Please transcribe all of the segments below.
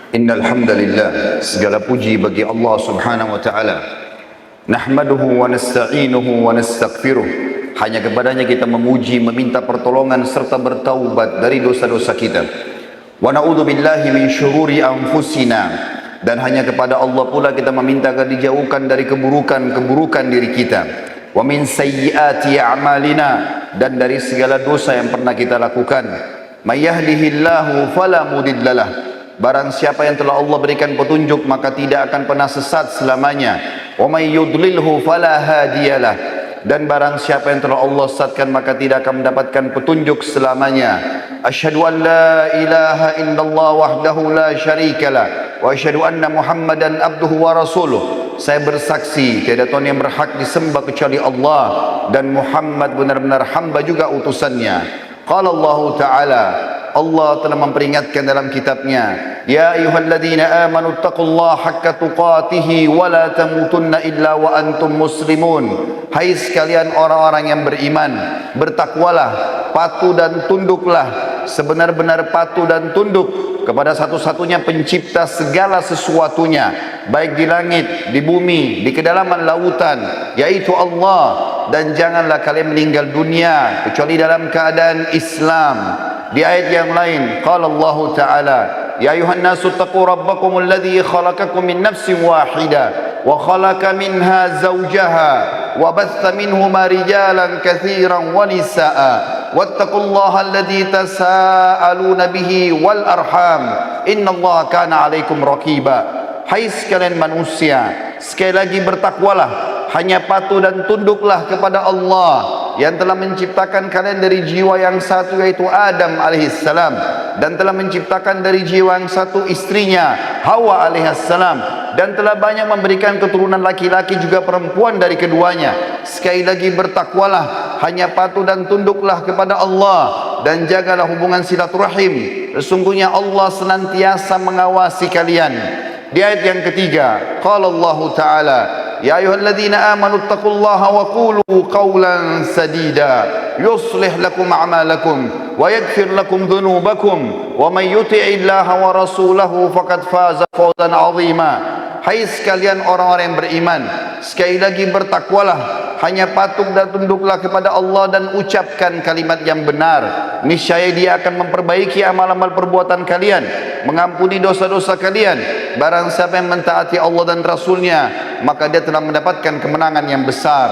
Innal hamdalillah, segala puji bagi Allah Subhanahu wa taala. Nahmaduhu wa nasta'inuhu wa nastaghfiruh. Hanya kepadanya kita memuji, meminta pertolongan serta bertaubat dari dosa-dosa kita. Wa na'udzu billahi min syururi anfusina. Dan hanya kepada Allah pula kita meminta agar dijauhkan dari keburukan-keburukan diri kita. Wa min sayyiati a'malina, dan dari segala dosa yang pernah kita lakukan. May yahdihillahu fala mudhillalah. Barang siapa yang telah Allah berikan petunjuk maka tidak akan pernah sesat selamanya. Wa may yudlilhu fala hadiyalah. Dan barang siapa yang telah Allah sesatkan maka tidak akan mendapatkan petunjuk selamanya. Asyhadu an la ilaha illallah wahdahu la syarikalah wa asyhadu anna Muhammadan abduhu wa rasuluh. Saya bersaksi tiada Tuhan yang berhak disembah kecuali Allah, dan Muhammad benar-benar hamba juga utusannya. Qala Allah Ta'ala, Allah telah memperingatkan dalam kitabnya, ya ayyuhalladzina amanu taqullaha haqqa tuqatih wa la tamutunna illa wa antum muslimun. Hai sekalian orang-orang yang beriman, bertakwalah, patuh dan tunduklah, sebenar-benar patuh dan tunduk kepada satu-satunya pencipta segala sesuatunya, baik di langit, di bumi, di kedalaman lautan, yaitu Allah. Dan janganlah kalian meninggal dunia kecuali dalam keadaan Islam. Di ayat yang lain, qala Allah Ta'ala, ya ayuhan nasu taqu rabbakum alladhi khalaqakum min nafsin wahidah wa khalaqa minha zawjaha wa batha minhuma rijalan kathiran wa nisaa wattaqullaha alladhi tasaaluna bihi wal arham innallaha kana alaikum raqiba. Hai sekalian manusia, sekali lagi bertakwalah, hanya patuh dan tunduklah kepada Allah yang telah menciptakan kalian dari jiwa yang satu, yaitu Adam alaihissalam, dan telah menciptakan dari jiwa yang satu istrinya Hawa alaihissalam, dan telah banyak memberikan keturunan laki-laki juga perempuan dari keduanya. Sekali lagi bertakwalah, hanya patuh dan tunduklah kepada Allah, dan jagalah hubungan silaturahim. Sesungguhnya Allah senantiasa mengawasi kalian. Di ayat yang ketiga, qala Allah Ta'ala, ya ayyuhalladzina amanu taqullaha wa qulu qawlan sadida yuslih lakum a'malakum wa yaghfir lakum dhunubakum wa may yuti'illaha wa rasulahu faqad faza fawzan 'azima. Hai sekalian orang-orang yang beriman, sekali lagi bertakwalah, hanya patuh dan tunduklah kepada Allah dan ucapkan kalimat yang benar. Niscaya Dia akan memperbaiki amal-amal perbuatan kalian, mengampuni dosa-dosa kalian. Barang siapa yang mentaati Allah dan Rasulnya, maka dia telah mendapatkan kemenangan yang besar.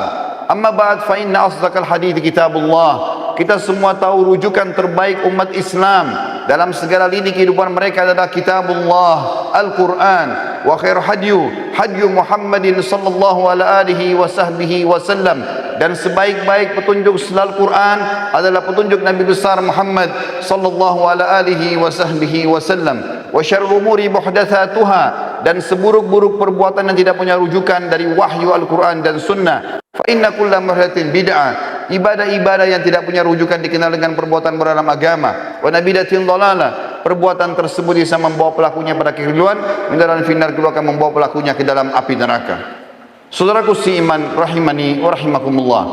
Amma ba'd, fa inna asdaqal hadits kitabullah. Kita semua tahu rujukan terbaik umat Islam dalam segala lini kehidupan mereka adalah kitabullah, Al-Quran. Wa khair hadyu Muhammadin sallallahu alaihi wasallam. Dan sebaik-baik petunjuk setelah Al-Quran adalah petunjuk Nabi besar Muhammad sallallahu alaihi wasallam. Wa syarrul umuri muhdatsatuha, dan seburuk-buruk perbuatan yang tidak punya rujukan dari wahyu Al-Quran dan sunnah. Fa inna kulla muhdatsin bid'ah. Ibadah-ibadah yang tidak punya rujukan dikenal dengan perbuatan dalam agama. Wa nabidatin dhalalah. Perbuatan tersebut bisa membawa pelakunya pada kekeliruan, dan finnar kedua akan membawa pelakunya ke dalam api neraka. Saudaraku seiman rahimani wa rahimakumullah,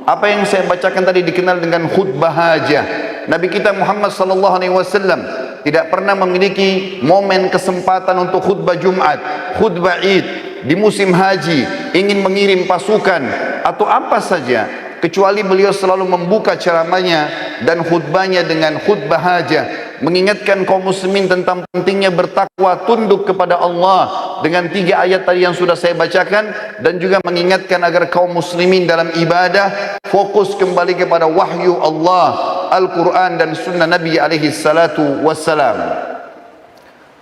apa yang saya bacakan tadi dikenal dengan khutbah hajah. Nabi kita Muhammad sallallahu alaihi wasallam tidak pernah memiliki momen kesempatan untuk khutbah Jumat, khutbah Id, di musim haji, ingin mengirim pasukan atau apa saja, kecuali beliau selalu membuka ceramahnya dan khutbahnya dengan khutbah hajah, mengingatkan kaum muslimin tentang pentingnya bertakwa, tunduk kepada Allah dengan 3 ayat tadi yang sudah saya bacakan, dan juga mengingatkan agar kaum muslimin dalam ibadah fokus kembali kepada wahyu Allah, Al-Quran dan sunnah Nabi alaihi salatu wassalam.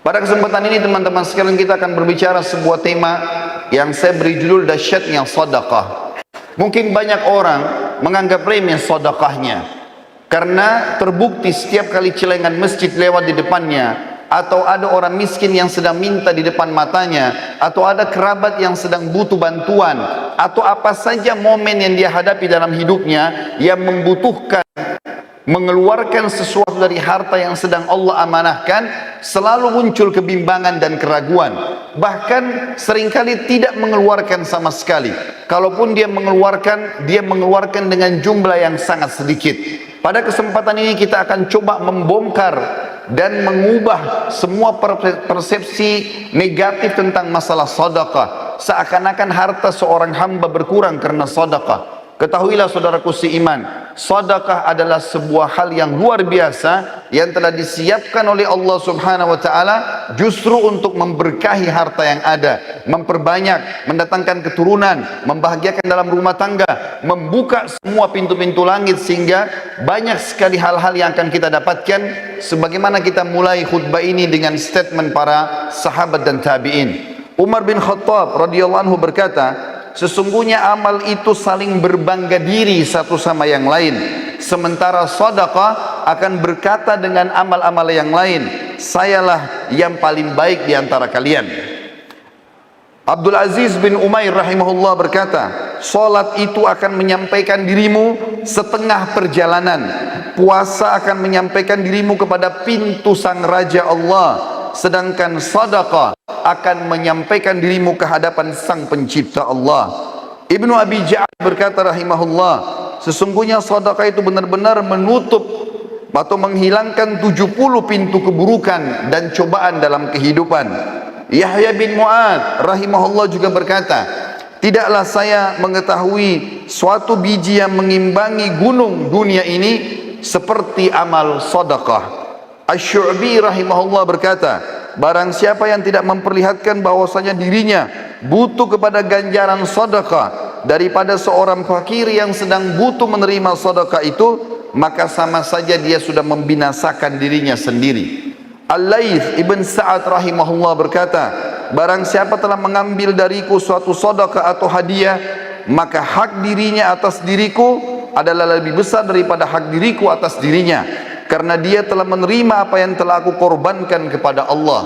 Pada kesempatan ini teman-teman sekalian, kita akan berbicara sebuah tema yang saya beri judul dahsyatnya sedekah. Mungkin banyak orang menganggap remeh sedekahnya, karena terbukti setiap kali celengan masjid lewat di depannya, atau ada orang miskin yang sedang minta di depan matanya, atau ada kerabat yang sedang butuh bantuan, atau apa saja momen yang dia hadapi dalam hidupnya yang membutuhkan mengeluarkan sesuatu dari harta yang sedang Allah amanahkan, selalu muncul kebimbangan dan keraguan. Bahkan seringkali tidak mengeluarkan sama sekali. Kalaupun dia mengeluarkan dengan jumlah yang sangat sedikit. Pada kesempatan ini kita akan coba membongkar dan mengubah semua persepsi negatif tentang masalah sedekah. Seakan-akan harta seorang hamba berkurang karena sedekah. Ketahuilah saudaraku seiman, sedekah adalah sebuah hal yang luar biasa yang telah disiapkan oleh Allah Subhanahu wa taala justru untuk memberkahi harta yang ada, memperbanyak, mendatangkan keturunan, membahagiakan dalam rumah tangga, membuka semua pintu-pintu langit sehingga banyak sekali hal-hal yang akan kita dapatkan. Sebagaimana kita mulai khutbah ini dengan statement para sahabat dan tabi'in. Umar bin Khattab radhiyallahu anhu berkata, sesungguhnya amal itu saling berbangga diri satu sama yang lain. Sementara sedekah akan berkata dengan amal-amal yang lain, sayalah yang paling baik di antara kalian. Abdul Aziz bin Umair rahimahullah berkata, salat itu akan menyampaikan dirimu setengah perjalanan. Puasa akan menyampaikan dirimu kepada pintu sang Raja Allah. Sedangkan sedekah akan menyampaikan dirimu ke hadapan sang pencipta Allah. Ibnu Abi Ja'ad berkata rahimahullah, sesungguhnya sedekah itu benar-benar menutup atau menghilangkan 70 pintu keburukan dan cobaan dalam kehidupan. Yahya bin Mu'ad rahimahullah juga berkata, tidaklah saya mengetahui suatu biji yang mengimbangi gunung dunia ini seperti amal sedekah. Asy-Syu'bi rahimahullah berkata, barang siapa yang tidak memperlihatkan bahwasanya dirinya butuh kepada ganjaran sedekah daripada seorang fakir yang sedang butuh menerima sedekah itu, maka sama saja dia sudah membinasakan dirinya sendiri. Al-Laits ibn Sa'ad rahimahullah berkata, barang siapa telah mengambil dariku suatu sedekah atau hadiah, maka hak dirinya atas diriku adalah lebih besar daripada hak diriku atas dirinya, karena dia telah menerima apa yang telah aku korbankan kepada Allah.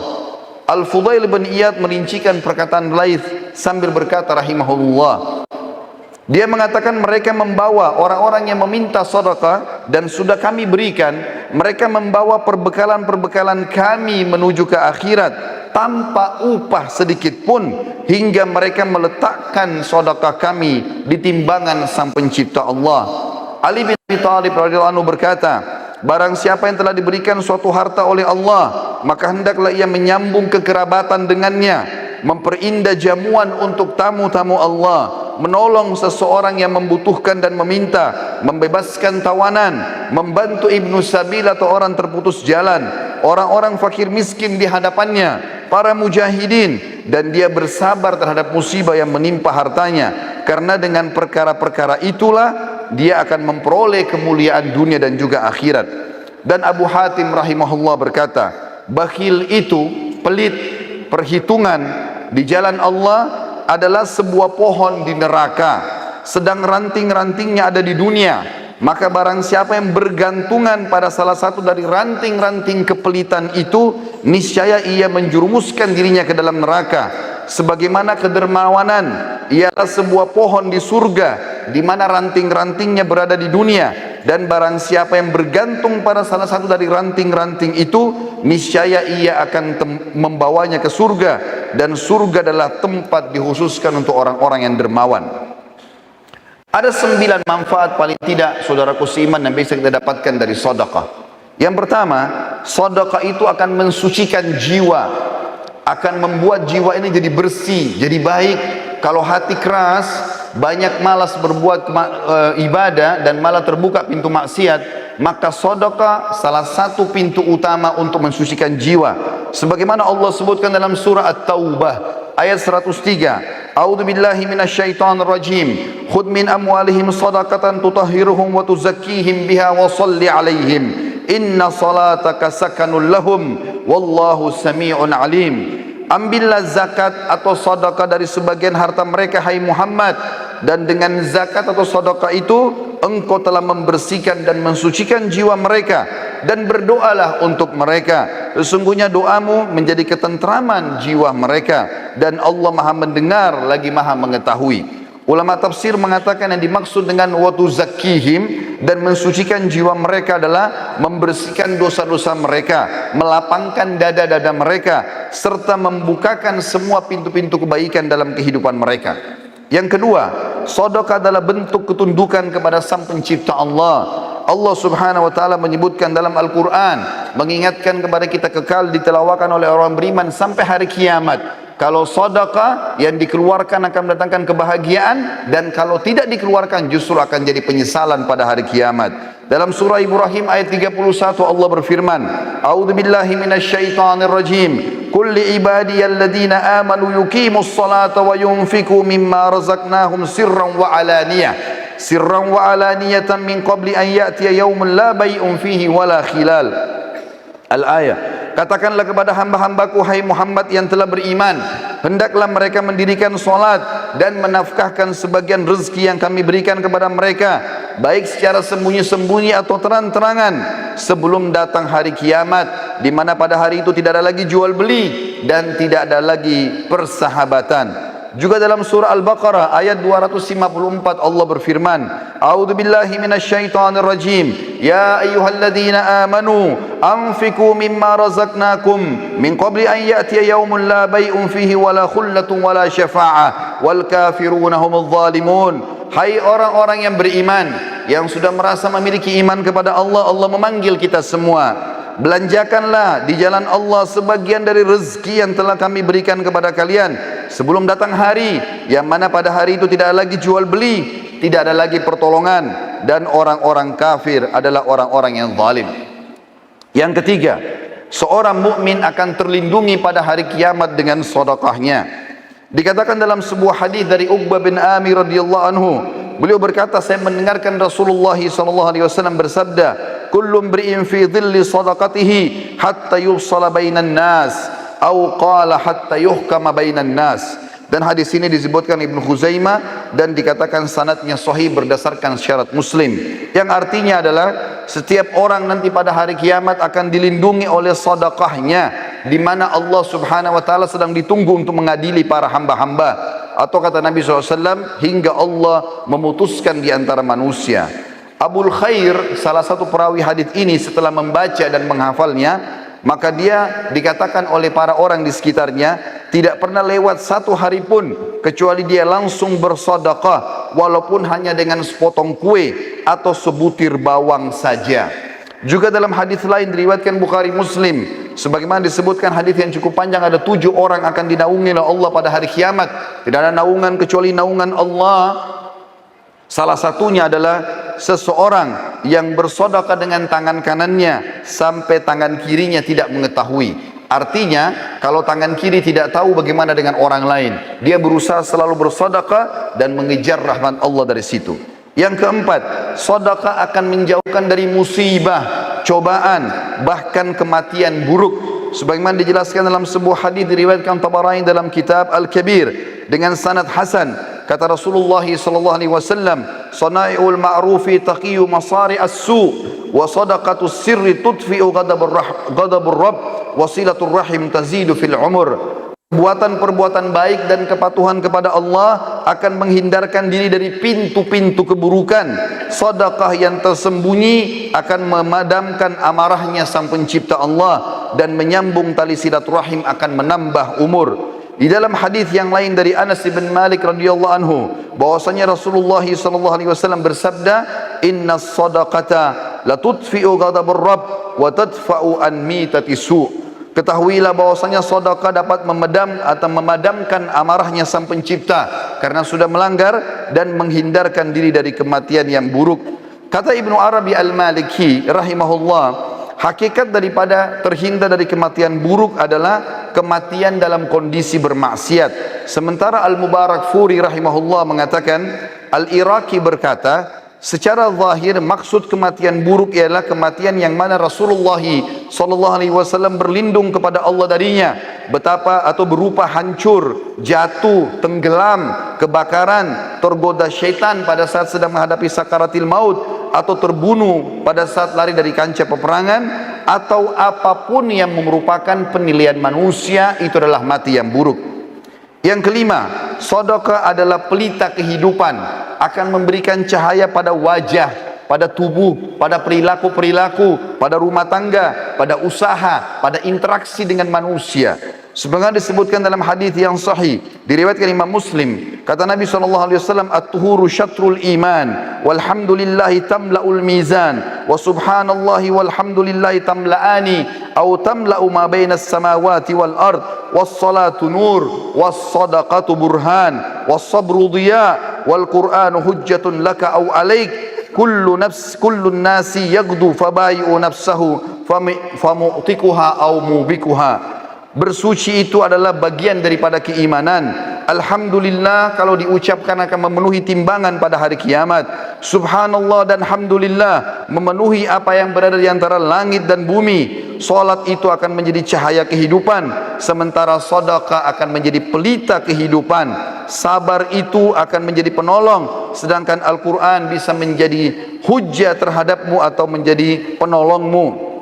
Al-Fudail bin Iyad merincikan perkataan Laits sambil berkata rahimahullah, dia mengatakan mereka membawa orang-orang yang meminta sedekah dan sudah kami berikan, mereka membawa perbekalan-perbekalan kami menuju ke akhirat tanpa upah sedikit pun, hingga mereka meletakkan sedekah kami di timbangan sang pencipta Allah. Ali bin Abi Thalib radhiyallahu anhu berkata, barang siapa yang telah diberikan suatu harta oleh Allah, maka hendaklah ia menyambung kekerabatan dengannya, memperindah jamuan untuk tamu-tamu Allah, menolong seseorang yang membutuhkan dan meminta, membebaskan tawanan, membantu ibnu sabil atau orang terputus jalan, orang-orang fakir miskin di hadapannya, para mujahidin, dan dia bersabar terhadap musibah yang menimpa hartanya, karena dengan perkara-perkara itulah dia akan memperoleh kemuliaan dunia dan juga akhirat. Dan Abu Hatim rahimahullah berkata, bakhil itu, pelit, perhitungan di jalan Allah adalah sebuah pohon di neraka, sedang ranting-rantingnya ada di dunia. Maka barang siapa yang bergantungan pada salah satu dari ranting-ranting kepelitan itu, niscaya ia menjerumuskan dirinya ke dalam neraka. Sebagaimana kedermawanan ialah sebuah pohon di surga di mana ranting-rantingnya berada di dunia, dan barang siapa yang bergantung pada salah satu dari ranting-ranting itu, niscaya ia akan membawanya ke surga, dan surga adalah tempat dikhususkan untuk orang-orang yang dermawan. Ada 9 manfaat paling tidak saudaraku seiman yang bisa kita dapatkan dari sedekah. Yang pertama, sedekah itu akan mensucikan jiwa, akan membuat jiwa ini jadi bersih, jadi baik. Kalau hati keras, banyak malas berbuat ibadah dan malah terbuka pintu maksiat, maka sedekah salah satu pintu utama untuk mensucikan jiwa. Sebagaimana Allah sebutkan dalam surah At-Taubah ayat 103, A'udzu billahi minasyaitonir rajim. Khudh min amwalihim shadaqatan tutahhiruhum wa tuzakkihim biha wa shalli 'alaihim. Inna salataka sakanul lahum wallahu samii'un 'alim. Ambillah zakat atau sedekah dari sebagian harta mereka hai Muhammad, dan dengan zakat atau sedekah itu engkau telah membersihkan dan mensucikan jiwa mereka, dan berdoalah untuk mereka, sesungguhnya doamu menjadi ketentraman jiwa mereka, dan Allah Maha mendengar lagi Maha mengetahui. Ulama tafsir mengatakan yang dimaksud dengan watu zakihim dan mensucikan jiwa mereka adalah membersihkan dosa-dosa mereka, melapangkan dada-dada mereka, serta membukakan semua pintu-pintu kebaikan dalam kehidupan mereka. Yang kedua, sedekah adalah bentuk ketundukan kepada sang pencipta Allah. Allah subhanahu wa ta'ala menyebutkan dalam Al-Quran, mengingatkan kepada kita kekal ditelawakan oleh orang beriman sampai hari kiamat. Kalau sedekah yang dikeluarkan akan mendatangkan kebahagiaan, dan kalau tidak dikeluarkan justru akan jadi penyesalan pada hari kiamat. Dalam surah Ibrahim ayat 31 Allah berfirman, A'udzubillahi minasyaitonir rajim. Qul li ibadiyalladzina amanu yuqimus salata wa yunfiqu mimma razaqnahum sirran wa alaniyatan min qabli an ya'tiya yaumun la bay'un fihi wala khilal. Al-ayah. Katakanlah kepada hamba-hambaku, hai Muhammad yang telah beriman, hendaklah mereka mendirikan solat dan menafkahkan sebagian rezeki yang kami berikan kepada mereka, baik secara sembunyi-sembunyi atau terang-terangan, sebelum datang hari kiamat, di mana pada hari itu tidak ada lagi jual beli dan tidak ada lagi persahabatan. Juga dalam surah Al-Baqarah ayat 254 Allah berfirman, A'udzubillahi minasyaitonir rajim. Ya ayyuhalladzina amanu anfiqu mimma razaqnakum min qabli an ya'tiya yaumun la bay'un fihi wala khullatun wala syafa'ah wal kafiruna humudz zalimun. Hai orang-orang yang beriman, yang sudah merasa memiliki iman kepada Allah, Allah memanggil kita semua. Belanjakanlah di jalan Allah sebagian dari rezeki yang telah kami berikan kepada kalian sebelum datang hari yang mana pada hari itu tidak ada lagi jual beli, tidak ada lagi pertolongan, dan orang-orang kafir adalah orang-orang yang zalim. Yang ketiga, seorang mukmin akan terlindungi pada hari kiamat dengan sedekahnya. Dikatakan dalam sebuah hadis dari Uqbah bin Amir radhiyallahu anhu, beliau berkata, saya mendengarkan Rasulullah sallallahu alaihi wasallam bersabda, kullu imri'in fi dhilli sadaqatihi hatta yufsala bainan nas atau qala hatta yuhkama bainan nas. Dan hadis ini disebutkan Ibnu Khuzaimah dan dikatakan sanadnya sahih berdasarkan syarat Muslim, yang artinya adalah setiap orang nanti pada hari kiamat akan dilindungi oleh sedekahnya, di mana Allah subhanahu wa ta'ala sedang ditunggu untuk mengadili para hamba-hamba, atau kata Nabi SAW, hingga Allah memutuskan di antara manusia. Abul Khair, salah satu perawi hadis ini, setelah membaca dan menghafalnya, maka dia dikatakan oleh para orang di sekitarnya, tidak pernah lewat satu hari pun kecuali dia langsung bersedekah, walaupun hanya dengan sepotong kue atau sebutir bawang saja. Juga dalam hadis lain diriwayatkan Bukhari Muslim, sebagaimana disebutkan hadis yang cukup panjang, ada 7 orang akan dinaungi oleh Allah pada hari kiamat. Tidak ada naungan kecuali naungan Allah. Salah satunya adalah seseorang yang bersedekah dengan tangan kanannya sampai tangan kirinya tidak mengetahui. Artinya, kalau tangan kiri tidak tahu, bagaimana dengan orang lain? Dia berusaha selalu bersedekah dan mengejar rahmat Allah dari situ. Yang keempat, sedekah akan menjauhkan dari musibah, cobaan, bahkan kematian buruk. Sebagaimana dijelaskan dalam sebuah hadis diriwayatkan Tabarani dalam kitab Al-Kabir dengan sanad hasan. Kata Rasulullah sallallahu alaihi wasallam, "Sana'iul ma'rufi taqiyu masari as-su' wa sadaqatus sirri tudfi'u ghadabur rabb wa silatur rahim tazidu fil umur." Perbuatan-perbuatan baik dan kepatuhan kepada Allah akan menghindarkan diri dari pintu-pintu keburukan. Sedekah yang tersembunyi akan memadamkan amarahnya Sang Pencipta Allah, dan menyambung tali silaturahim akan menambah umur. Di dalam hadis yang lain dari Anas bin Malik radhiyallahu anhu, bahwasanya Rasulullah sallallahu alaihi wasallam bersabda, "Innas sadaqata la tudfi'u ghadabur rabb wa tadfa'u an mitati su'." Ketahuilah bahwasanya sedekah dapat memadamkan amarahnya Sang Pencipta karena sudah melanggar, dan menghindarkan diri dari kematian yang buruk. Kata Ibnu Arabi Al-Maliki rahimahullah, hakikat daripada terhindar dari kematian buruk adalah kematian dalam kondisi bermaksiat. Sementara Al-Mubarakfuri rahimahullah mengatakan, Al-Iraqi berkata, secara zahir maksud kematian buruk ialah kematian yang mana Rasulullah sallallahu alaihi wasallam berlindung kepada Allah darinya, betapa atau berupa hancur, jatuh, tenggelam, kebakaran, tergoda syaitan pada saat sedang menghadapi sakaratil maut, atau terbunuh pada saat lari dari kancah peperangan, atau apapun yang merupakan penilaian manusia, itu adalah mati yang buruk. Yang kelima, sedekah adalah pelita kehidupan, akan memberikan cahaya pada wajah, pada tubuh, pada perilaku-perilaku, pada rumah tangga, pada usaha, pada interaksi dengan manusia. Sebagaimana disebutkan dalam hadis yang sahih diriwayatkan Imam Muslim, kata Nabi SAW, at-tuhuru syatrul iman walhamdulillahi tamla'ul mizan wa subhanallahi walhamdulillahi tamla'ani atau tamla'u ma bainas samawati wal ard was salatu nur was sadaqatu burhan was sabru dhiya wal qur'anu hujjatun laka aw alaik kullu nasi yaghdu fabayi'u nafsahu famu'tikuha aw mubikuha. Bersuci itu adalah bagian daripada keimanan. Alhamdulillah kalau diucapkan akan memenuhi timbangan pada hari kiamat. Subhanallah dan Alhamdulillah memenuhi apa yang berada di antara langit dan bumi. Salat itu akan menjadi cahaya kehidupan, sementara sedekah akan menjadi pelita kehidupan. Sabar itu akan menjadi penolong, sedangkan Al-Quran bisa menjadi hujjah terhadapmu atau menjadi penolongmu.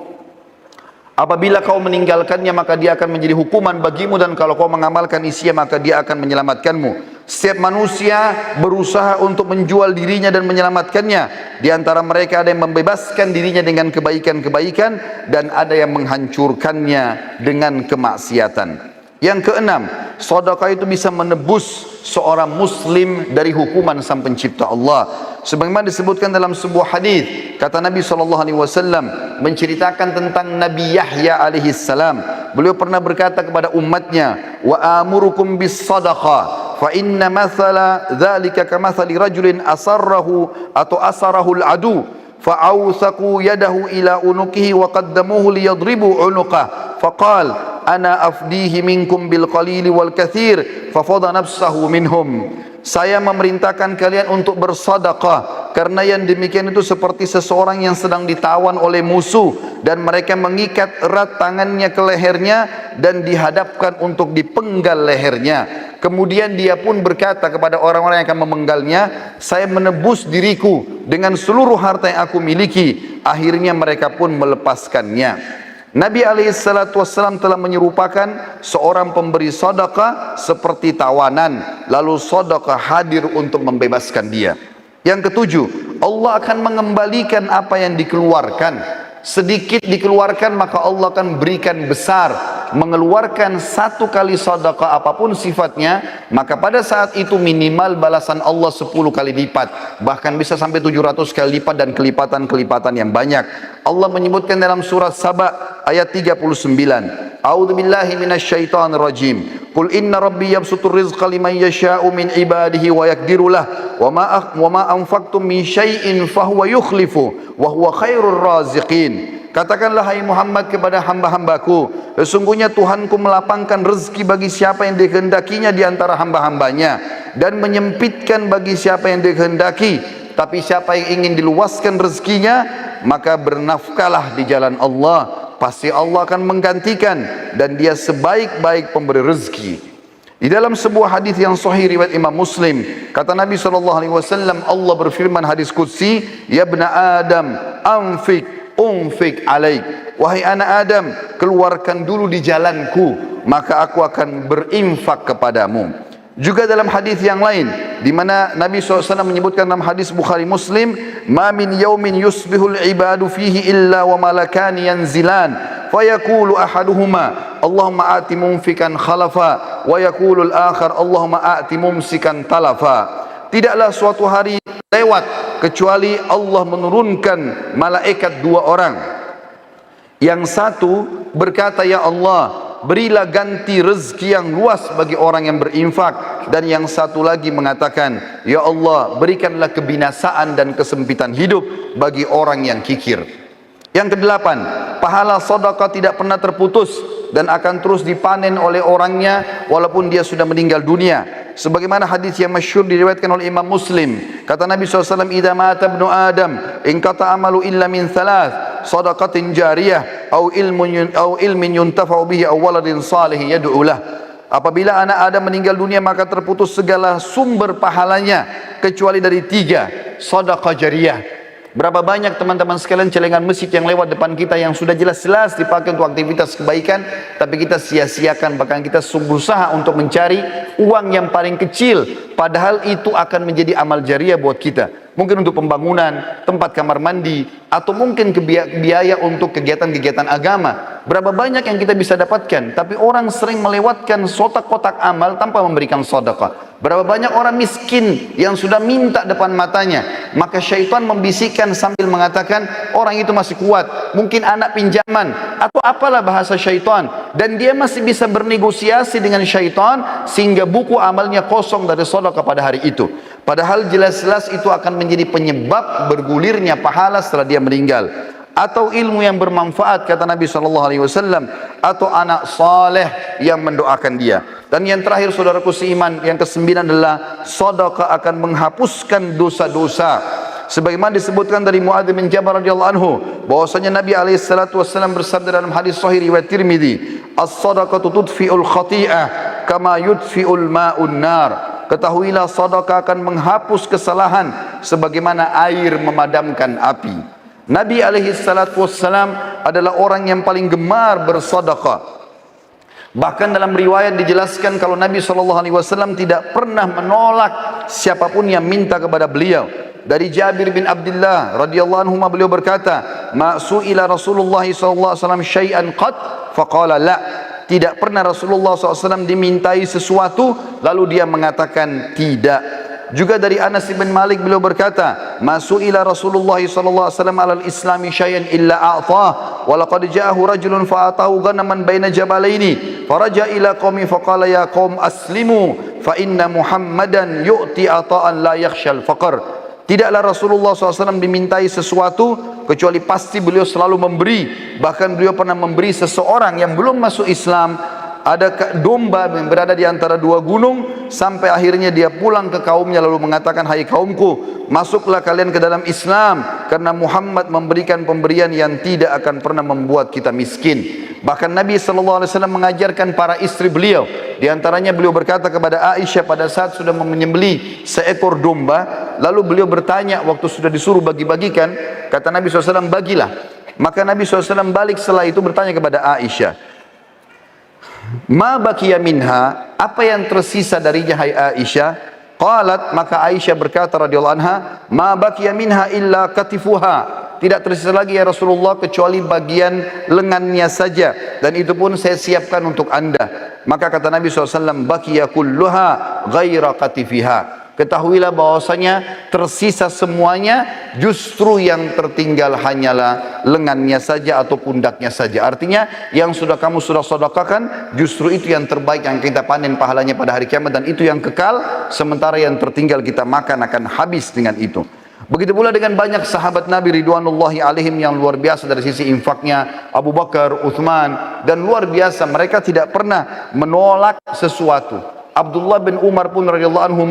Apabila kau meninggalkannya maka dia akan menjadi hukuman bagimu, dan kalau kau mengamalkan isinya maka dia akan menyelamatkanmu. Setiap manusia berusaha untuk menjual dirinya dan menyelamatkannya. Di antara mereka ada yang membebaskan dirinya dengan kebaikan-kebaikan dan ada yang menghancurkannya dengan kemaksiatan. Yang keenam, sedekah itu bisa menebus seorang muslim dari hukuman Sang Pencipta Allah. Sebagaimana disebutkan dalam sebuah hadis, kata Nabi SAW menceritakan tentang Nabi Yahya alaihissalam. Beliau pernah berkata kepada umatnya, wa amurukum bis sadaqah fa inna mathala dzalika kamathali rajulin asarrahu atau asarahu al-adu fa'awsaku yadahu ila unukihi wa qaddamuhu liyadribu unuqah faqal ana afdihi minkum bil qalili wal kathir fafada nafsahu minhum. Saya memerintahkan kalian untuk bersedekah karena yang demikian itu seperti seseorang yang sedang ditawan oleh musuh dan mereka mengikat erat tangannya ke lehernya dan dihadapkan untuk dipenggal lehernya. Kemudian dia pun berkata kepada orang-orang yang akan memenggalnya, saya menebus diriku dengan seluruh harta yang aku miliki. Akhirnya mereka pun melepaskannya. Nabi SAW telah menyerupakan seorang pemberi sedekah seperti tawanan, lalu sedekah hadir untuk membebaskan dia. Yang ketujuh, Allah akan mengembalikan apa yang dikeluarkan. Sedikit dikeluarkan maka Allah akan berikan besar. Mengeluarkan satu kali sedekah apapun sifatnya, maka pada saat itu minimal balasan Allah 10 kali lipat, bahkan bisa sampai 700 kali lipat dan kelipatan-kelipatan yang banyak. Allah menyebutkan dalam surat Saba ayat 39, A'udzu billahi minasyaitonir rajim. Qul inna rabbi yabsutur rizqa liman yasha'u min ibadihi wa yaqdiru lah wa ma anfaqtum min syai'in fahuwa yukhlifu wa huwa khairur raziqin. Katakanlah hai Muhammad kepada hamba-hambaku, sesungguhnya Tuhanku melapangkan rezeki bagi siapa yang dikehendakinya di antara hamba-hambanya dan menyempitkan bagi siapa yang dikehendaki. Tapi siapa yang ingin diluaskan rezekinya, maka bernafkahlah di jalan Allah, pasti Allah akan menggantikan dan dia sebaik-baik pemberi rezeki. Di dalam sebuah hadis yang sahih riwayat Imam Muslim, kata Nabi SAW, Allah berfirman hadis qudsi, ya ibna Adam anfik unfik alaik, wahai anak Adam, keluarkan dulu di jalanku maka aku akan berinfak kepadamu. Juga dalam hadis yang lain di mana Nabi SAW menyebutkan dalam hadis Bukhari Muslim, ma min yaumin yusbihul ibadu fihi illa wa malakani yanzilan fayaqulu ahaduhuma Allahumma ati mumfikan khalafa wa yaqulu al-akhar Allahumma ati mumsikan talafa. Tidaklah suatu hari lewat kecuali Allah menurunkan malaikat dua orang. Yang satu berkata, ya Allah, berilah ganti rezeki yang luas bagi orang yang berinfak. Dan yang satu lagi mengatakan, ya Allah, berikanlah kebinasaan dan kesempitan hidup bagi orang yang kikir. Yang kedelapan, pahala sedekah tidak pernah terputus dan akan terus dipanen oleh orangnya walaupun dia sudah meninggal dunia. Sebagaimana hadis yang masyhur diriwayatkan oleh Imam Muslim, kata Nabi SAW, idza mata ibnu Adam inqata amalu illa min thalath, sadaqatin jariyah au ilmin yuntafa'u bihi au waladin salih yad'u lah. Apabila anak Adam meninggal dunia maka terputus segala sumber pahalanya kecuali dari tiga, sedekah jariyah. Berapa banyak teman-teman sekalian celengan masjid yang lewat depan kita yang sudah jelas-jelas dipakai untuk aktivitas kebaikan, tapi kita sia-siakan, bahkan kita berusaha untuk mencari uang yang paling kecil, padahal itu akan menjadi amal jariah buat kita. mungkin untuk pembangunan, tempat kamar mandi, atau mungkin biaya untuk kegiatan-kegiatan agama. Berapa banyak yang kita bisa dapatkan, tapi orang sering melewatkan kotak-kotak amal tanpa memberikan sedekah. Berapa banyak orang miskin yang sudah minta depan matanya, maka syaitan membisikkan sambil mengatakan orang itu masih kuat, mungkin anak pinjaman atau apalah bahasa syaitan, dan dia masih bisa bernegosiasi dengan syaitan sehingga buku amalnya kosong dari sedekah pada hari itu. Padahal jelas-jelas itu akan menjadi penyebab bergulirnya pahala setelah dia meninggal. Atau ilmu yang bermanfaat, kata Nabi SAW, atau anak saleh yang mendoakan dia. Dan yang terakhir, saudaraku seiman, yang ke-9 adalah sedekah akan menghapuskan dosa-dosa. Sebagaimana disebutkan dari Muadz bin Jabal radhiyallahu anhu, bahwasanya Nabi SAW bersabda dalam hadis sahih riwayat Tirmidzi, as-sadaqatu tudfi'ul khati'ah kama yudfi'ul ma'un nar. Ketahuilah sedekah akan menghapus kesalahan sebagaimana air memadamkan api. Nabi SAW adalah orang yang paling gemar bersedekah. Bahkan dalam riwayat dijelaskan kalau Nabi SAW tidak pernah menolak siapapun yang minta kepada beliau. Dari Jabir bin Abdullah radhiyallahu anhu, beliau berkata, "Ma su'ila Rasulullah SAW syai'an qad faqala la." Tidak pernah Rasulullah SAW dimintai sesuatu lalu dia mengatakan tidak. Juga dari Anas bin Malik beliau berkata, "Masu'ila Rasulullah sallallahu alaihi wasallam 'alal islami syai'an illa a'tah, wa laqad ja'ahu rajulun fa'atahu ghanaman baina jabalaini, faraja ila qaumi faqala ya qaum aslimu fa inna Muhammadan yu'ti ata'an la yakhshal faqr." Tidaklah Rasulullah SAW dimintai sesuatu kecuali pasti beliau selalu memberi. Bahkan beliau pernah memberi seseorang yang belum masuk Islam ada domba yang berada di antara dua gunung, sampai akhirnya dia pulang ke kaumnya lalu mengatakan, "Hai kaumku, masuklah kalian ke dalam Islam karena Muhammad memberikan pemberian yang tidak akan pernah membuat kita miskin." Bahkan Nabi SAW mengajarkan para istri beliau, di antaranya beliau berkata kepada Aisyah pada saat sudah menyembelih seekor domba, lalu beliau bertanya waktu sudah disuruh bagi-bagikan, kata Nabi SAW, "Bagilah." Maka Nabi SAW balik setelah itu bertanya kepada Aisyah, "Ma baqiya minha?" Apa yang tersisa darinya hai Aisyah? Qalat, maka Aisyah berkata radhiyallahu anha, "Ma baqiya minha illa katifuha." Tidak tersisa lagi ya Rasulullah kecuali bagian lengannya saja, dan itu pun saya siapkan untuk Anda. Maka kata Nabi SAW, "Baqiya kulluha ghaira katifiha." Ketahuilah bahwasanya tersisa semuanya, justru yang tertinggal hanyalah lengannya saja atau pundaknya saja. Artinya yang kamu sudah sedekahkan, justru itu yang terbaik yang kita panen pahalanya pada hari kiamat, dan itu yang kekal, sementara yang tertinggal kita makan akan habis dengan itu. Begitu pula dengan banyak sahabat Nabi ridwanullahi alaihim yang luar biasa dari sisi infaknya, Abu Bakar, Uthman, dan luar biasa mereka tidak pernah menolak sesuatu. Abdullah bin Umar pun radhiyallahu anhu,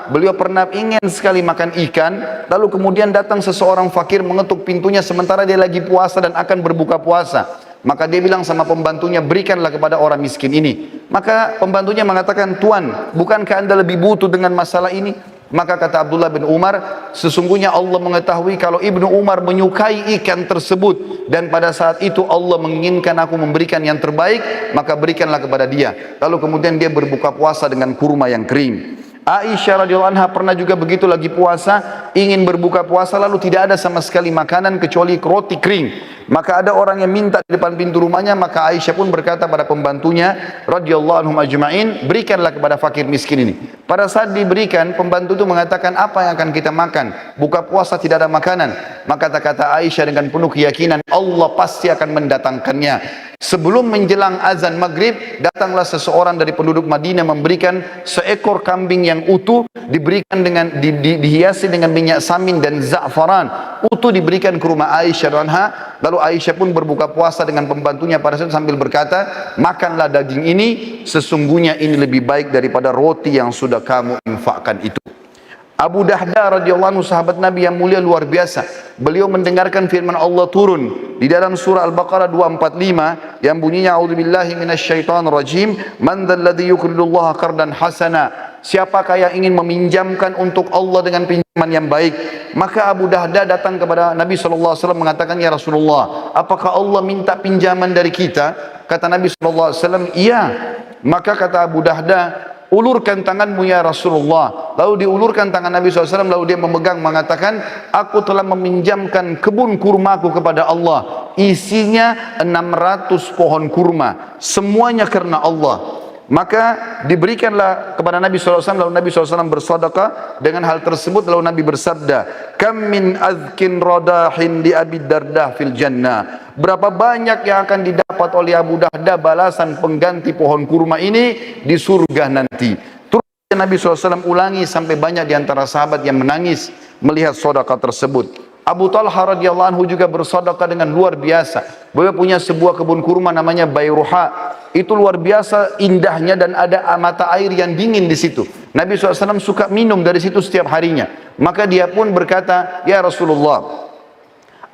beliau pernah ingin sekali makan ikan, lalu kemudian datang seseorang fakir mengetuk pintunya sementara dia lagi puasa dan akan berbuka puasa. Maka dia bilang sama pembantunya, "Berikanlah kepada orang miskin ini." Maka pembantunya mengatakan, "Tuan, bukankah Anda lebih butuh dengan masalah ini?" Maka kata Abdullah bin Umar, "Sesungguhnya Allah mengetahui kalau Ibnu Umar menyukai ikan tersebut, dan pada saat itu Allah menginginkan aku memberikan yang terbaik, maka berikanlah kepada dia." Lalu kemudian dia berbuka puasa dengan kurma yang kering. Aisyah radhiyallahu anha pernah juga begitu, lagi puasa, ingin berbuka puasa, lalu tidak ada sama sekali makanan kecuali roti kering. Maka ada orang yang minta di depan pintu rumahnya, maka Aisyah pun berkata pada pembantunya radhiyallahu anhum ajma'in, "Berikanlah kepada fakir miskin ini." Pada saat diberikan, pembantu itu mengatakan, "Apa yang akan kita makan? Buka puasa tidak ada makanan." Maka kata Aisyah dengan penuh keyakinan, Allah pasti akan mendatangkannya. Sebelum menjelang azan maghrib, datanglah seseorang dari penduduk Madinah memberikan seekor kambing yang utuh, diberikan dengan dihiasi dengan minyak samin dan za'faran. Utuh diberikan ke rumah Aisyah anha. Lalu Aisyah pun berbuka puasa dengan pembantunya pada saat sambil berkata, "Makanlah daging ini, sesungguhnya ini lebih baik daripada roti yang sudah kamu infakkan itu." Abu Dahda radhiyallahu anhu, sahabat Nabi yang mulia luar biasa. Beliau mendengarkan firman Allah turun di dalam surah Al-Baqarah 245 yang bunyinya, "A'udzubillahi minasyaitonir rajim, man dzalladzi yuqridullaha qardan hasana." Siapakah yang ingin meminjamkan untuk Allah dengan pinjaman yang baik? Maka Abu Dahda datang kepada Nabi SAW mengatakan, "Ya Rasulullah, apakah Allah minta pinjaman dari kita?" Kata Nabi SAW, "Iya." Maka kata Abu Dahda, ulurkan tanganmu ya Rasulullah. Lalu diulurkan tangan Nabi SAW, lalu dia memegang mengatakan, aku telah meminjamkan kebun kurmaku kepada Allah, isinya 600 pohon kurma, semuanya karena Allah. Maka diberikanlah kepada Nabi SAW, lalu Nabi SAW bersedekah dengan hal tersebut. Lalu Nabi bersabda, kam min azkin radahin di Abi Dardah fil jannah, berapa banyak yang akan didapat oleh Abu Darda balasan pengganti pohon kurma ini di surga nanti. Terus Nabi SAW ulangi sampai banyak di antara sahabat yang menangis melihat sedekah tersebut. Abu Talha radhiyallahu anhu juga bersedekah dengan luar biasa. Beliau punya sebuah kebun kurma namanya Bayruha. Itu luar biasa indahnya dan ada mata air yang dingin di situ. Nabi SAW suka minum dari situ setiap harinya. Maka dia pun berkata, ya Rasulullah,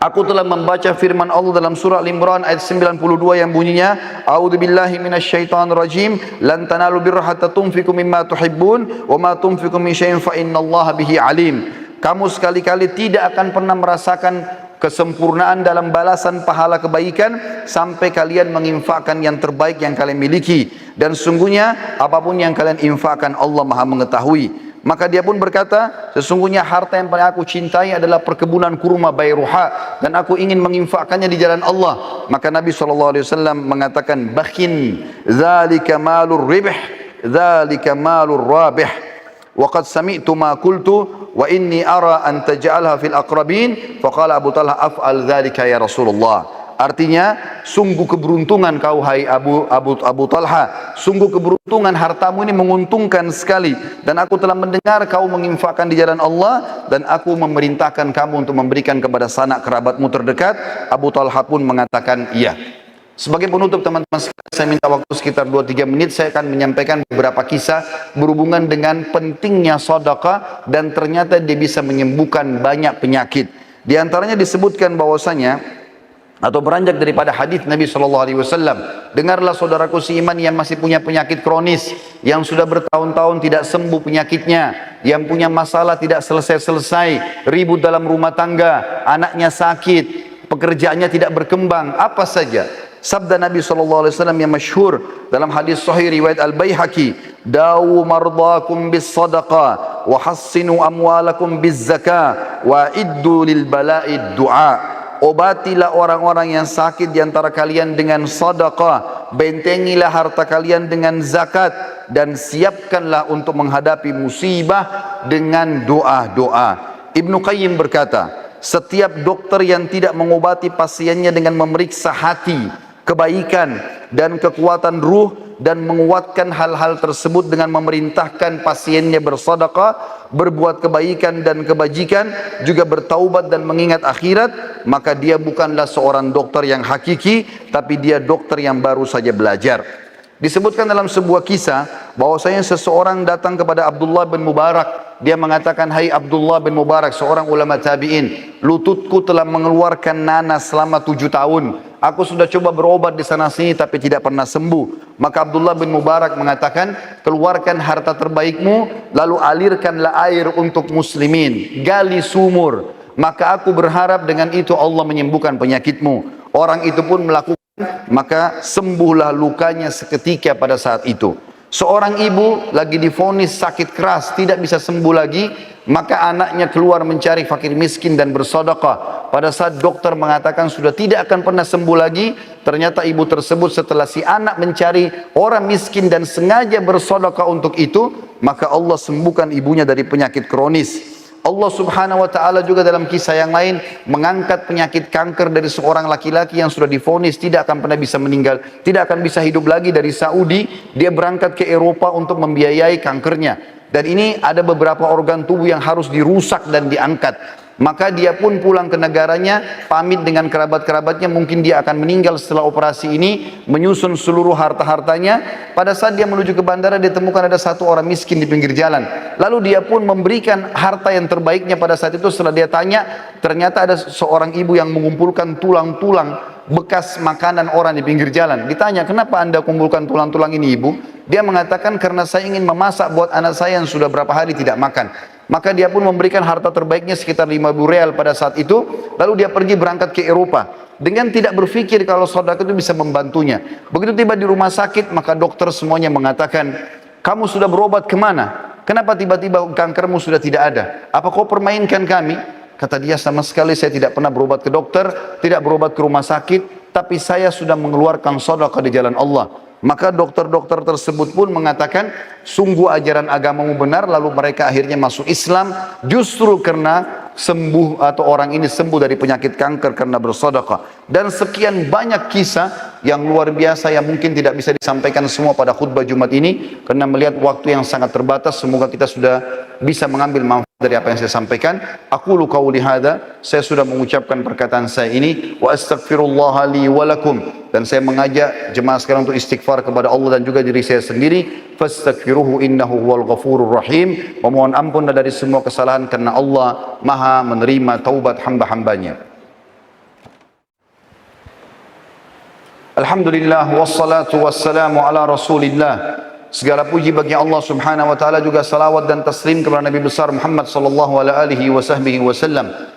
aku telah membaca firman Allah dalam surah Al-Imran ayat 92 yang bunyinya, a'udzubillahi minasyaitonirrajim, lan tanalu birra hatta tunfiqu mimma tuhibbun wa ma tunfiqu min syai'in fa innallaha bihi alim. Kamu sekali-kali tidak akan pernah merasakan kesempurnaan dalam balasan pahala kebaikan sampai kalian menginfakkan yang terbaik yang kalian miliki, dan sungguhnya apapun yang kalian infakkan Allah Maha mengetahui. Maka dia pun berkata, sesungguhnya harta yang paling aku cintai adalah perkebunan kurma Bayruha, dan aku ingin menginfakkannya di jalan Allah. Maka Nabi SAW mengatakan, bakhin dzalika malur ribh, dzalika malur rabih. Waqad sami'tu ma qultu wa inni ara an taj'alha fil aqrabin. Faqala Abu Talha af'al dzalika ya Rasulullah. Artinya, sungguh keberuntungan kau hai Abu Talha, sungguh keberuntungan, hartamu ini menguntungkan sekali, dan aku telah mendengar kau menginfakkan di jalan Allah, dan aku memerintahkan kamu untuk memberikan kepada sanak kerabatmu terdekat. Abu Talha pun mengatakan iya. Sebagai penutup teman-teman sekalian, saya minta waktu sekitar 2-3 menit. Saya akan menyampaikan beberapa kisah berhubungan dengan pentingnya sedekah, dan ternyata dia bisa menyembuhkan banyak penyakit. Di antaranya disebutkan bahwasanya, atau beranjak daripada hadis Nabi SAW, dengarlah saudaraku seiman yang masih punya penyakit kronis, yang sudah bertahun-tahun tidak sembuh penyakitnya, yang punya masalah tidak selesai-selesai, ribut dalam rumah tangga, anaknya sakit, pekerjaannya tidak berkembang, apa saja. Sabda Nabi SAW yang masyhur dalam hadis sahih riwayat Al-Baihaqi, dawu mardakum bis sadaqah wa hassinu amwalakum biz zakah wa iddu lil bala'i du'a. Obatilah orang-orang yang sakit di antara kalian dengan sedekah, bentengilah harta kalian dengan zakat, dan siapkanlah untuk menghadapi musibah dengan doa-doa. Ibnu Qayyim berkata, setiap dokter yang tidak mengobati pasiennya dengan memeriksa hati, kebaikan dan kekuatan ruh, dan menguatkan hal-hal tersebut dengan memerintahkan pasiennya bersedekah, berbuat kebaikan dan kebajikan, juga bertaubat dan mengingat akhirat, maka dia bukanlah seorang dokter yang hakiki, tapi dia dokter yang baru saja belajar. Disebutkan dalam sebuah kisah bahwasanya seseorang datang kepada Abdullah bin Mubarak. Dia mengatakan, hai Abdullah bin Mubarak, seorang ulama tabi'in, lututku telah mengeluarkan nanas selama 7 tahun. Aku sudah coba berobat di sana sini tapi tidak pernah sembuh. Maka Abdullah bin Mubarak mengatakan, keluarkan harta terbaikmu, lalu alirkanlah air untuk muslimin, gali sumur, maka aku berharap dengan itu Allah menyembuhkan penyakitmu. Orang itu pun melakukan, maka sembuhlah lukanya seketika pada saat itu. Seorang ibu lagi divonis sakit keras, tidak bisa sembuh lagi, maka anaknya keluar mencari fakir miskin dan bersedekah. Pada saat dokter mengatakan sudah tidak akan pernah sembuh lagi, ternyata ibu tersebut setelah si anak mencari orang miskin dan sengaja bersedekah untuk itu, maka Allah sembuhkan ibunya dari penyakit kronis. Allah Subhanahu wa taala juga dalam kisah yang lain mengangkat penyakit kanker dari seorang laki-laki yang sudah divonis tidak akan pernah bisa meninggal, tidak akan bisa hidup lagi. Dari Saudi dia berangkat ke Eropa untuk membiayai kankernya, dan ini ada beberapa organ tubuh yang harus dirusak dan diangkat. Maka dia pun pulang ke negaranya, pamit dengan kerabat-kerabatnya, mungkin dia akan meninggal setelah operasi ini, menyusun seluruh harta-hartanya. Pada saat dia menuju ke bandara, dia temukan ada satu orang miskin di pinggir jalan. Lalu dia pun memberikan harta yang terbaiknya pada saat itu. Setelah dia tanya, ternyata ada seorang ibu yang mengumpulkan tulang-tulang bekas makanan orang di pinggir jalan. Ditanya, kenapa anda kumpulkan tulang-tulang ini ibu? Dia mengatakan, karena saya ingin memasak buat anak saya yang sudah berapa hari tidak makan. Maka dia pun memberikan harta terbaiknya sekitar 5.000 real pada saat itu. Lalu dia pergi berangkat ke Eropa dengan tidak berpikir kalau sedekah itu bisa membantunya. Begitu tiba di rumah sakit, maka dokter semuanya mengatakan, Kamu sudah berobat kemana? Kenapa tiba-tiba kankermu sudah tidak ada? Apa kau permainkan kami? Kata dia, sama sekali saya tidak pernah berobat ke dokter, tidak berobat ke rumah sakit, tapi saya sudah mengeluarkan sedekah di jalan Allah. Maka dokter-dokter tersebut pun mengatakan, sungguh ajaran agamamu benar, lalu mereka akhirnya masuk Islam, justru karena sembuh atau orang ini sembuh dari penyakit kanker karena bersedekah. Dan sekian banyak kisah yang luar biasa yang mungkin tidak bisa disampaikan semua pada khutbah Jumat ini, karena melihat waktu yang sangat terbatas. Semoga kita sudah bisa mengambil manfaat dari apa yang saya sampaikan. Aqulu qauli hadza, saya sudah mengucapkan perkataan saya ini, wa astaghfirullah li wa lakum, dan saya mengajak jemaah sekarang untuk istighfar kepada Allah dan juga diri saya sendiri. Fastaghfiruhu innahu huwal ghafurur rahim. Memohon ampun dari semua kesalahan karena Allah Maha menerima taubat hamba-hambanya. Alhamdulillah wassalatu wassalamu ala Rasulillah. Segala puji bagi Allah Subhanahu wa taala, juga salawat dan taslim kepada Nabi besar Muhammad sallallahu alaihi wasallam.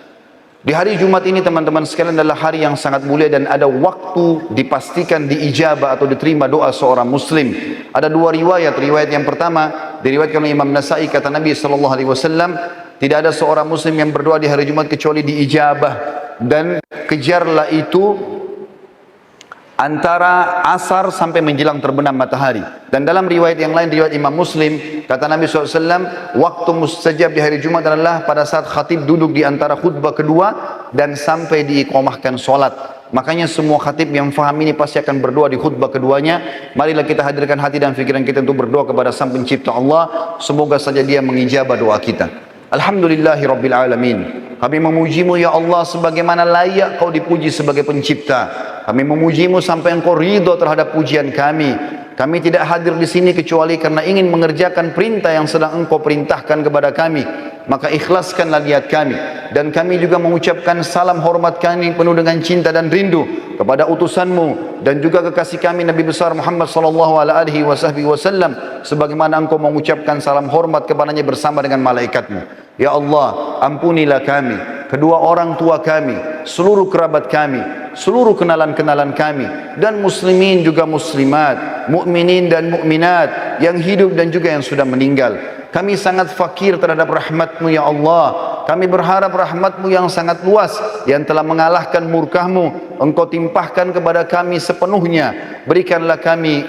Di hari Jumat ini teman-teman sekalian adalah hari yang sangat mulia dan ada waktu dipastikan diijabah atau diterima doa seorang muslim. Ada dua riwayat. Riwayat yang pertama diriwayatkan oleh Imam Nasai, kata Nabi sallallahu alaihi wasallam, tidak ada seorang muslim yang berdoa di hari Jumat kecuali diijabah, dan kejarlah itu antara asar sampai menjelang terbenam matahari. Dan dalam riwayat yang lain, riwayat Imam Muslim, kata Nabi SAW, waktu mustajab di hari Jumat adalah pada saat khatib duduk di antara khutbah kedua dan sampai diiqamahkan solat. Makanya semua khatib yang faham ini pasti akan berdoa di khutbah keduanya. Marilah kita hadirkan hati dan fikiran kita untuk berdoa kepada Sang Pencipta Allah. Semoga saja Dia mengijabah doa kita. Alhamdulillahi Rabbil Alamin. Kami memujimu ya Allah sebagaimana layak Kau dipuji sebagai pencipta. Kami memujimu sampai Engkau ridho terhadap pujian kami. Kami tidak hadir di sini kecuali karena ingin mengerjakan perintah yang sedang Engkau perintahkan kepada kami. Maka ikhlaskanlah niat kami. Dan kami juga mengucapkan salam hormat kami penuh dengan cinta dan rindu kepada utusanmu dan juga kekasih kami Nabi besar Muhammad sallallahu alaihi wasallam, sebagaimana Engkau mengucapkan salam hormat kepadanya bersama dengan malaikatmu. Ya Allah, ampunilah kami, kedua orang tua kami, seluruh kerabat kami, seluruh kenalan-kenalan kami, dan muslimin juga muslimat, mukminin dan mukminat yang hidup dan juga yang sudah meninggal. Kami sangat fakir terhadap rahmat-Mu ya Allah. Kami berharap rahmat-Mu yang sangat luas, yang telah mengalahkan murkah-Mu, Engkau timpahkan kepada kami sepenuhnya. Berikanlah kami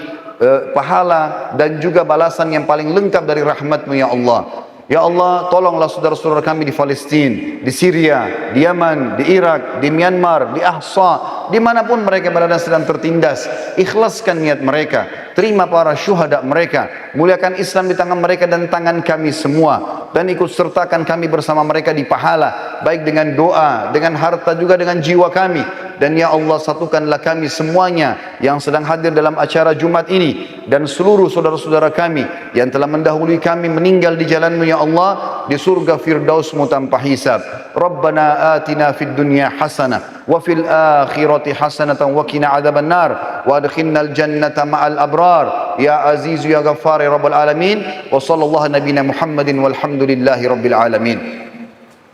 pahala dan juga balasan yang paling lengkap dari rahmat-Mu ya Allah. Ya Allah, tolonglah saudara-saudara kami di Palestina, di Syria, di Yaman, di Irak, di Myanmar, di Ahsa, dimanapun mereka berada sedang tertindas. Ikhlaskan niat mereka, terima para syuhada mereka, muliakan Islam di tangan mereka dan tangan kami semua, dan ikut sertakan kami bersama mereka di pahala, baik dengan doa, dengan harta, juga dengan jiwa kami. Dan ya Allah, satukanlah kami semuanya yang sedang hadir dalam acara Jumat ini, dan seluruh saudara-saudara kami yang telah mendahului kami meninggal di jalan-Mu ya Allah, di surga Firdaus-Mu tanpa hisab. Rabbana atina fid dunya hasanah wa fil akhirati hasanatan wa qina adzabannar wa adkhilnal jannata ma'al abrar ya aziz ya ghaffar ya rabbal alamin. Wa sallallahu nabiyana Muhammadin walhamdulillahi rabbil alamin.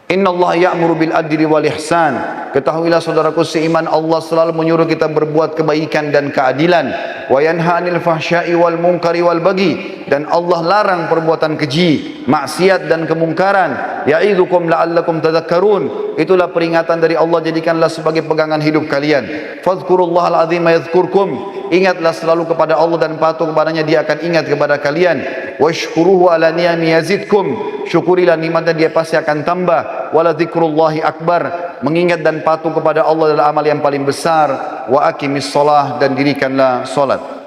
Inna Allah ya'muru bil adli wal ihsan. Ketahuilah saudaraku seiman, Allah selalu menyuruh kita berbuat kebaikan dan keadilan. Wa yanha 'anil fahsya'i wal munkari wal baghi. Dan Allah larang perbuatan keji, maksiat dan kemungkaran. Ya'idzukum la'allakum tadhakkarun. Itulah peringatan dari Allah, jadikanlah sebagai pegangan hidup kalian. Fadhkurullahal 'azima yadhkurkum. Ingatlah selalu kepada Allah dan patuh kepadanya, Dia akan ingat kepada kalian. Washkuruhu ala ni'ami yazidkum. Syukurilah nikmatnya, Dia pasti akan tambah. Wala dzikrullahi akbar. Mengingat dan patuh kepada Allah adalah amal yang paling besar. Wa aqimis shalah, dan dirikanlah salat.